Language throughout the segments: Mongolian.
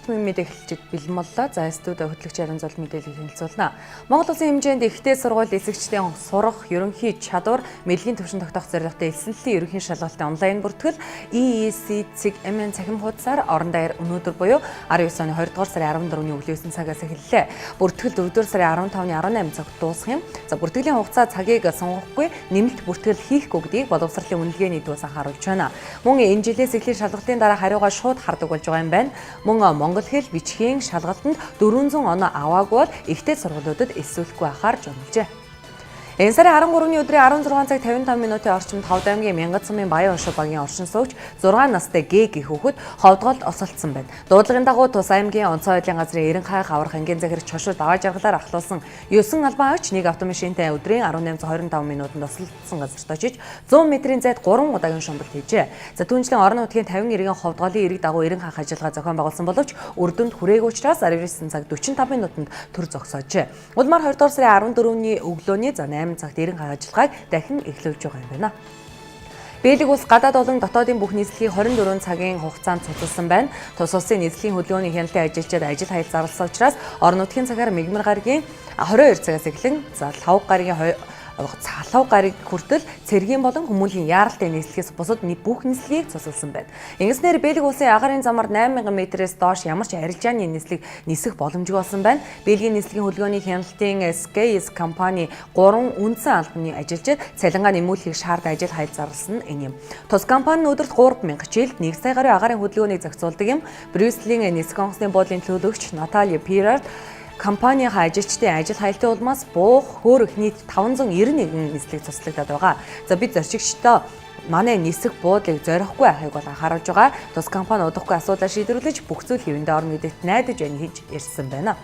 тутмын мэдээг эхэлж бэлэн боллоо. За студид хөтлөгч Арин зол мэдээллийг танилцуулна. Монгол Улсын хэмжээнд ихтэй сургууль эцэгчдийн сурах, ерөнхий чадвар, мэдлэгийн түвшин тогтоох зорилготой эсэлтлийн ерөнхий шалгалтын онлайн бүртгэл EEC-ЦЭГ-МН цахим хуудасаар орон даяар өнөөдөр буюу 19 оны 2 дугаар сарын 14-ний өглөө 9 цагаас эхэллээ. Бүртгэл 4 дугаар сарын 15-ны 18 цагт дуусах юм. За бүртгэлийн хугацаа цагийг сонгохгүй нэмэлт бүртгэл хийхгүй гэдгийг боловсролын үнэлгээний дүүс анхааруулж байна. Мөн энэ жилээс эхлэх шалгалтын дараа хариугаа шууд хардаг болж байгаа юм байна. Мөн монгол хэл бичгийн шалгалтанд 400 оноо аваагүй бол ихтэй сургуулиудад эсвэлгүй ахаар жонолжээ. Энэ сарын 13-ны өдрийн 16 цаг 55 минутын орчимд Ховд аймгийн Мянгат сумын Баян Оршуу багийн оршин суугч 6 настай Г гэх хүүхэд ховдголд осолцсон байна. Дуудлагын дагуу Тус аймгийн онцгой байдлын газрын Эрен хай хаврах ангийн захирагч чошууд аваа жаргалаар ахлуулсан 9 албан агч нэг автомашинтай өдрийн 18:25 минутанд осолцсон газарт очиж 100 м-ийн зайд 3 удаагийн шумбалт хийжээ. За түүнчлэн орон нутгийн 50 иргэн ховдголын эрэг дагуу Эрен хай ажиллагаа зохион байгуулсан боловч үр дүнд хүрээгүй учраас 19 цаг 45 минутанд төр зогсоожээ. Улмаар 2 дугаар сарын 14-ний өглөөний 8 цагт Эрен хай ажиллагааг дахин эхлүүлж байгаа юм байна. Бэлэг улс гадаад болон дотоодын бүх нийслэлийг 24 цагийн хугацаанд цуцалсан байна. Тус улсын нийслэлийн хөдөлгөөний хяналтын ажилчид ажил хаяг зарласан учраас орон нутгийн цагаар мигмар гарагийн 22 цагаас эхлэн 5 гарагийн залуу гараг хүртэл цэргийн болон хүмүүлийн яаралтай нийслэлээс бусад бүх нийслэлийг цуцалсан байна. Ингэснээр Бэлэг улсын агарын замаар 8000 м-ээс доош ямар ч арилжааны нийслэг нисэх боломжгүй болсон байна. Бэлгийн нийслэгийн хөдөлгөөний хяналтын SKS компани 3 үндсэн албаны ажилчид цалингаа нэмүүлэхийг шаардсан ажил хаяг зарласан нь энэ юм. Тус компани нь өдөрт 3000 жилд 1 сая гаруй агарын хөдөлгөөнийг зохицуулдаг юм. Брюсселийн нисэх онгоцны буудлын төлөөлөгч Наталья Пирард компанийн ажилчдын ажил хаялтын улмаас буух хөөрөх нийт 591 нийслэг цуцлагдаад байгаа. За бид зорчигчдоо манай нисэх буудлыг зорихгүй байхыг бол анхааруулж байгаа. Тус компани удахгүй асуудлаа шийдвэрлэж бүх зүйл хэвэндээ орно гэдэгт найдаж байна гэж ярьсан байна.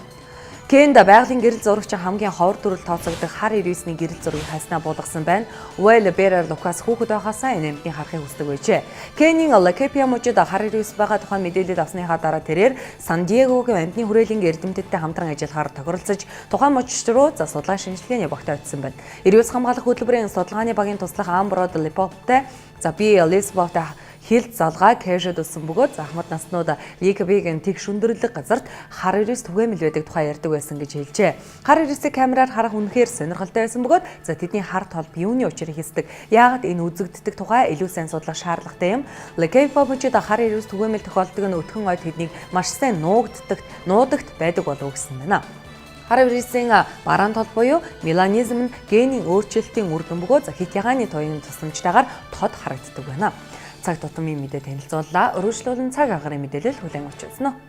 Кенда байгалийн гэрэл зурагч хамгийн ховор төрөл тооцогдох хар 99-ний гэрэл зургийг хайснаа буулгасан байна. Уэл Берер Лукас хүүхэд байхасаа энэ амтны харахыг хүсдэг байжээ. Кенийн Лакепиа мужид хар 99 байгаа тухайн мэдээлэл авсныхаа дараа тэрээр Сан Диегогийн амтны хүрээлэнгийн эрдэмтдтэй хамтран ажиллахаар тохиролцож тухайн мужид руу судалгаа шинжилгээний багтаа очсон байна. Эрүүс хамгаалах хөтөлбөрийн судалгааны багийн туслах Амброд Липоптэй би Лисбовтой хил залгаа кэшэд болсон бөгөөд Ахмад наснууд Ликбигийн тэг шүндэрлэг газарт хар 99 түгээмэл байдаг тухай ярьдаг байсан гэж хэлжээ. Хар 99-ийг камераар харах үнэхээр сонирхолтой байсан бөгөөд тэдний хар толб юуны учрыг хэлдэг. Яагаад энэ үзэгддэг тухай илүү сайн судлах шаардлагатай юм. Ликбигийн хар 99 түгээмэл тохиолдог нь өтгөн ойд тэднийг маш сайн нуудагт байдаг болов гэсэн байна. Хар 99-ийн бараан тол буюу меланизм нь генийн өөрчлөлтийн үр дүн бөгөөд хит ягааны туяаны тусламжтайгаар тод харагддаг байна. Цаг тутмын мэдээ танилцууллаа. Өргөжлүүлэн цаг агарын мэдээлэл хүлээн авч байна.